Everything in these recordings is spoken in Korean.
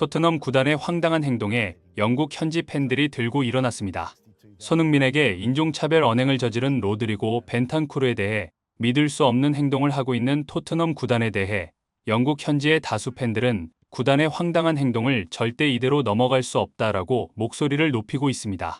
토트넘 구단의 황당한 행동에 영국 현지 팬들이 들고 일어났습니다. 손흥민에게 인종차별 언행을 저지른 로드리고 벤탄쿠르에 대해 믿을 수 없는 행동을 하고 있는 토트넘 구단에 대해 영국 현지의 다수 팬들은 구단의 황당한 행동을 절대 이대로 넘어갈 수 없다라고 목소리를 높이고 있습니다.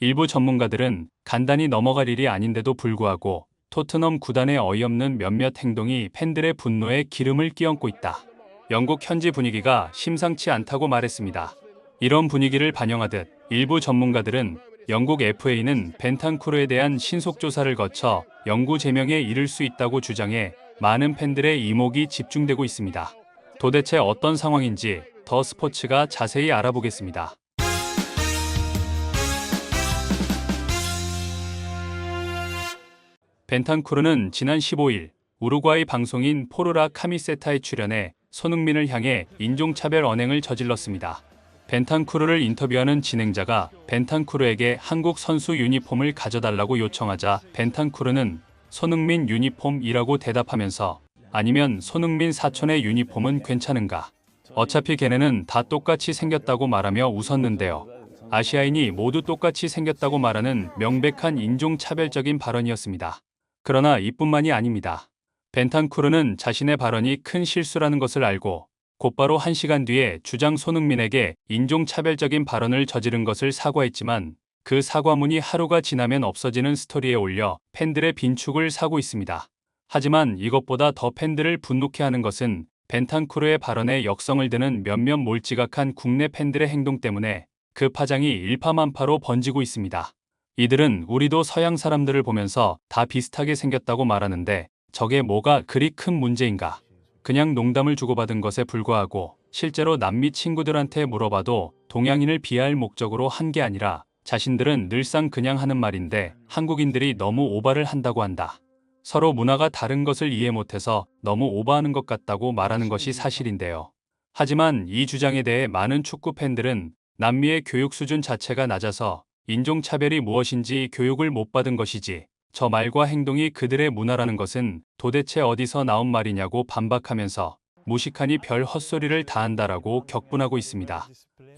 일부 전문가들은 간단히 넘어갈 일이 아닌데도 불구하고 토트넘 구단의 어이없는 몇몇 행동이 팬들의 분노에 기름을 끼얹고 있다. 영국 현지 분위기가 심상치 않다고 말했습니다. 이런 분위기를 반영하듯 일부 전문가들은 영국 FA는 벤탄쿠르에 대한 신속 조사를 거쳐 영구 제명에 이를 수 있다고 주장해 많은 팬들의 이목이 집중되고 있습니다. 도대체 어떤 상황인지 더 스포츠가 자세히 알아보겠습니다. 벤탄쿠르는 지난 15일 우루과이 방송인 포르라 카미세타에 출연해 손흥민을 향해 인종차별 언행을 저질렀습니다. 벤탄쿠르를 인터뷰하는 진행자가 벤탄쿠르에게 한국 선수 유니폼을 가져달라고 요청하자 벤탄쿠르는 손흥민 유니폼이라고 대답하면서 아니면 손흥민 사촌의 유니폼은 괜찮은가? 어차피 걔네는 다 똑같이 생겼다고 말하며 웃었는데요. 아시아인이 모두 똑같이 생겼다고 말하는 명백한 인종차별적인 발언이었습니다. 그러나 이뿐만이 아닙니다. 벤탄쿠르는 자신의 발언이 큰 실수라는 것을 알고 곧바로 1시간 뒤에 주장 손흥민에게 인종차별적인 발언을 저지른 것을 사과했지만 그 사과문이 하루가 지나면 없어지는 스토리에 올려 팬들의 빈축을 사고 있습니다. 하지만 이것보다 더 팬들을 분노케 하는 것은 벤탄쿠르의 발언에 역성을 드는 몇몇 몰지각한 국내 팬들의 행동 때문에 그 파장이 일파만파로 번지고 있습니다. 이들은 우리도 서양 사람들을 보면서 다 비슷하게 생겼다고 말하는데 저게 뭐가 그리 큰 문제인가? 그냥 농담을 주고받은 것에 불과하고 실제로 남미 친구들한테 물어봐도 동양인을 비하할 목적으로 한 게 아니라 자신들은 늘상 그냥 하는 말인데 한국인들이 너무 오바를 한다고 한다. 서로 문화가 다른 것을 이해 못해서 너무 오바하는 것 같다고 말하는 것이 사실인데요. 하지만 이 주장에 대해 많은 축구 팬들은 남미의 교육 수준 자체가 낮아서 인종차별이 무엇인지 교육을 못 받은 것이지 저 말과 행동이 그들의 문화라는 것은 도대체 어디서 나온 말이냐고 반박하면서 무식하니 별 헛소리를 다 한다라고 격분하고 있습니다.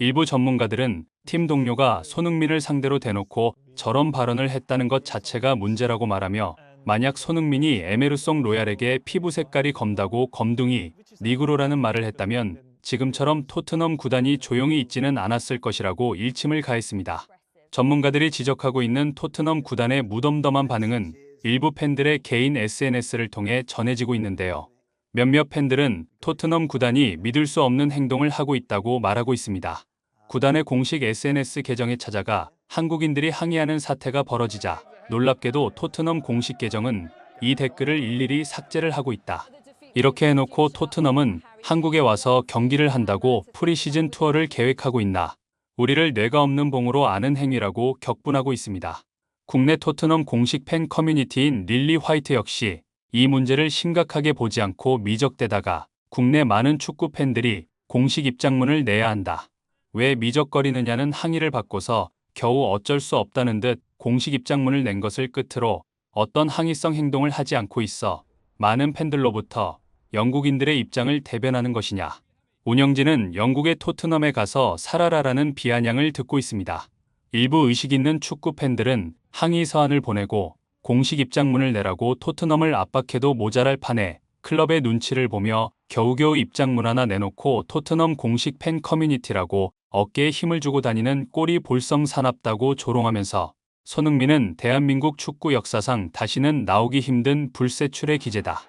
일부 전문가들은 팀 동료가 손흥민을 상대로 대놓고 저런 발언을 했다는 것 자체가 문제라고 말하며 만약 손흥민이 에메르송 로얄에게 피부 색깔이 검다고 검둥이, 니그로라는 말을 했다면 지금처럼 토트넘 구단이 조용히 있지는 않았을 것이라고 일침을 가했습니다. 전문가들이 지적하고 있는 토트넘 구단의 무덤덤한 반응은 일부 팬들의 개인 SNS를 통해 전해지고 있는데요. 몇몇 팬들은 토트넘 구단이 믿을 수 없는 행동을 하고 있다고 말하고 있습니다. 구단의 공식 SNS 계정에 찾아가 한국인들이 항의하는 사태가 벌어지자 놀랍게도 토트넘 공식 계정은 이 댓글을 일일이 삭제를 하고 있다. 이렇게 해놓고 토트넘은 한국에 와서 경기를 한다고 프리시즌 투어를 계획하고 있나? 우리를 뇌가 없는 봉으로 아는 행위라고 격분하고 있습니다. 국내 토트넘 공식 팬 커뮤니티인 릴리 화이트 역시 이 문제를 심각하게 보지 않고 미적대다가 국내 많은 축구 팬들이 공식 입장문을 내야 한다. 왜 미적거리느냐는 항의를 받고서 겨우 어쩔 수 없다는 듯 공식 입장문을 낸 것을 끝으로 어떤 항의성 행동을 하지 않고 있어 많은 팬들로부터 영국인들의 입장을 대변하는 것이냐. 운영진은 영국의 토트넘에 가서 살아라라는 비아냥을 듣고 있습니다. 일부 의식 있는 축구 팬들은 항의 서한을 보내고 공식 입장문을 내라고 토트넘을 압박해도 모자랄 판에 클럽의 눈치를 보며 겨우겨우 입장문 하나 내놓고 토트넘 공식 팬 커뮤니티라고 어깨에 힘을 주고 다니는 꼴이 볼썽사납다고 조롱하면서 손흥민은 대한민국 축구 역사상 다시는 나오기 힘든 불세출의 기재다.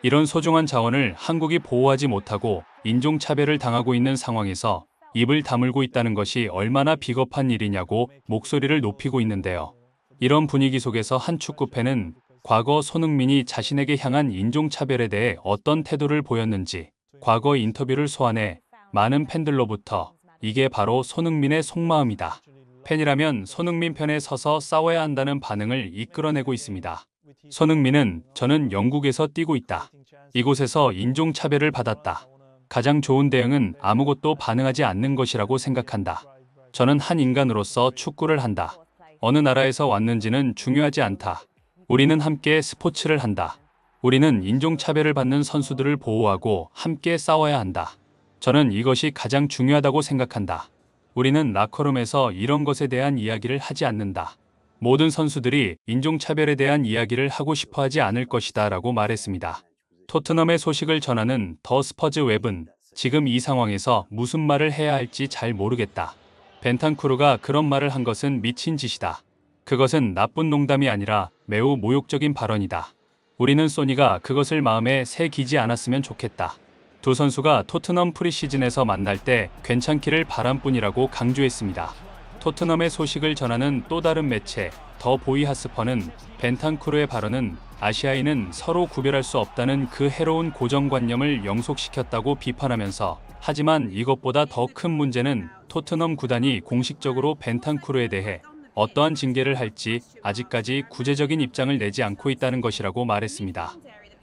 이런 소중한 자원을 한국이 보호하지 못하고 인종차별을 당하고 있는 상황에서 입을 다물고 있다는 것이 얼마나 비겁한 일이냐고 목소리를 높이고 있는데요. 이런 분위기 속에서 한 축구팬은 과거 손흥민이 자신에게 향한 인종차별에 대해 어떤 태도를 보였는지 과거 인터뷰를 소환해 많은 팬들로부터 이게 바로 손흥민의 속마음이다. 팬이라면 손흥민 편에 서서 싸워야 한다는 반응을 이끌어내고 있습니다. 손흥민은 저는 영국에서 뛰고 있다. 이곳에서 인종차별을 받았다. 가장 좋은 대응은 아무것도 반응하지 않는 것이라고 생각한다. 저는 한 인간으로서 축구를 한다. 어느 나라에서 왔는지는 중요하지 않다. 우리는 함께 스포츠를 한다. 우리는 인종차별을 받는 선수들을 보호하고 함께 싸워야 한다. 저는 이것이 가장 중요하다고 생각한다. 우리는 라커룸에서 이런 것에 대한 이야기를 하지 않는다. 모든 선수들이 인종차별에 대한 이야기를 하고 싶어 하지 않을 것이다 라고 말했습니다. 토트넘의 소식을 전하는 더 스퍼즈 웹은 지금 이 상황에서 무슨 말을 해야 할지 잘 모르겠다. 벤탄쿠르가 그런 말을 한 것은 미친 짓이다. 그것은 나쁜 농담이 아니라 매우 모욕적인 발언이다. 우리는 소니가 그것을 마음에 새기지 않았으면 좋겠다. 두 선수가 토트넘 프리시즌에서 만날 때 괜찮기를 바람뿐이라고 강조했습니다. 토트넘의 소식을 전하는 또 다른 매체 더 보이하스퍼는 벤탄쿠르의 발언은 아시아인은 서로 구별할 수 없다는 그 해로운 고정관념을 영속시켰다고 비판하면서, 하지만 이것보다 더 큰 문제는 토트넘 구단이 공식적으로 벤탄쿠르에 대해 어떠한 징계를 할지 아직까지 구체적인 입장을 내지 않고 있다는 것이라고 말했습니다.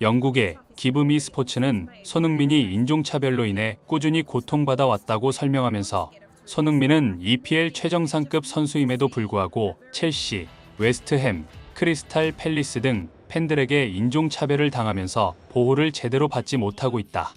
영국의 기브미 스포츠는 손흥민이 인종차별로 인해 꾸준히 고통받아 왔다고 설명하면서, 손흥민은 EPL 최정상급 선수임에도 불구하고 첼시, 웨스트햄, 크리스탈 팰리스 등 팬들에게 인종차별을 당하면서 보호를 제대로 받지 못하고 있다.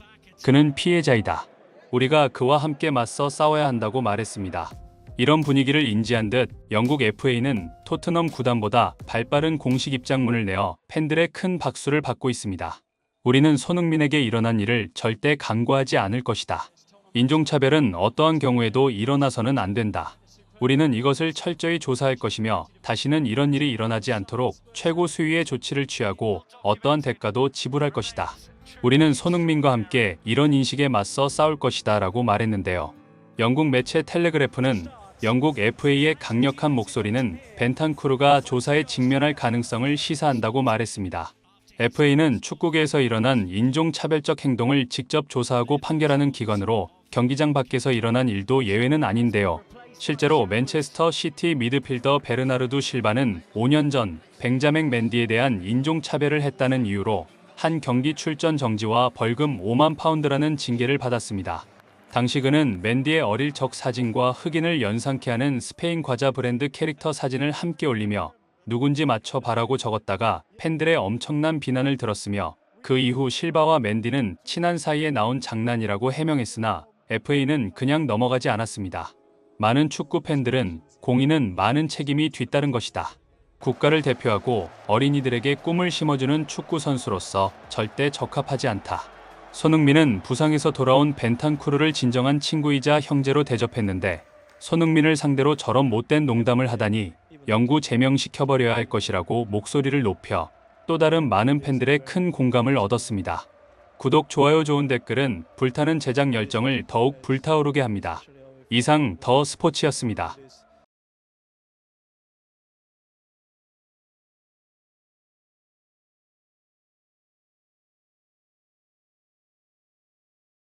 그는 피해자이다. 우리가 그와 함께 맞서 싸워야 한다고 말했습니다. 이런 분위기를 인지한 듯 영국 FA는 토트넘 구단보다 발빠른 공식 입장문을 내어 팬들의 큰 박수를 받고 있습니다. 우리는 손흥민에게 일어난 일을 절대 간과하지 않을 것이다. 인종차별은 어떠한 경우에도 일어나서는 안 된다. 우리는 이것을 철저히 조사할 것이며 다시는 이런 일이 일어나지 않도록 최고 수위의 조치를 취하고 어떠한 대가도 지불할 것이다. 우리는 손흥민과 함께 이런 인식에 맞서 싸울 것이다 라고 말했는데요. 영국 매체 텔레그래프는 영국 FA의 강력한 목소리는 벤탄쿠르가 조사에 직면할 가능성을 시사한다고 말했습니다. FA는 축구계에서 일어난 인종차별적 행동을 직접 조사하고 판결하는 기관으로 경기장 밖에서 일어난 일도 예외는 아닌데요. 실제로 맨체스터 시티 미드필더 베르나르두 실바는 5년 전 벤자민 맨디에 대한 인종차별을 했다는 이유로 한 경기 출전 정지와 벌금 5만 파운드라는 징계를 받았습니다. 당시 그는 맨디의 어릴 적 사진과 흑인을 연상케 하는 스페인 과자 브랜드 캐릭터 사진을 함께 올리며 누군지 맞춰봐라고 적었다가 팬들의 엄청난 비난을 들었으며, 그 이후 실바와 맨디는 친한 사이에 나온 장난이라고 해명했으나 FA는 그냥 넘어가지 않았습니다. 많은 축구 팬들은 공인은 많은 책임이 뒤따른 것이다. 국가를 대표하고 어린이들에게 꿈을 심어주는 축구 선수로서 절대 적합하지 않다. 손흥민은 부상에서 돌아온 벤탄쿠르를 진정한 친구이자 형제로 대접했는데, 손흥민을 상대로 저런 못된 농담을 하다니 영구 제명시켜버려야 할 것이라고 목소리를 높여 또 다른 많은 팬들의 큰 공감을 얻었습니다. 구독, 좋아요, 좋은 댓글은 불타는 제작 열정을 더욱 불타오르게 합니다. 이상 더 스포츠였습니다.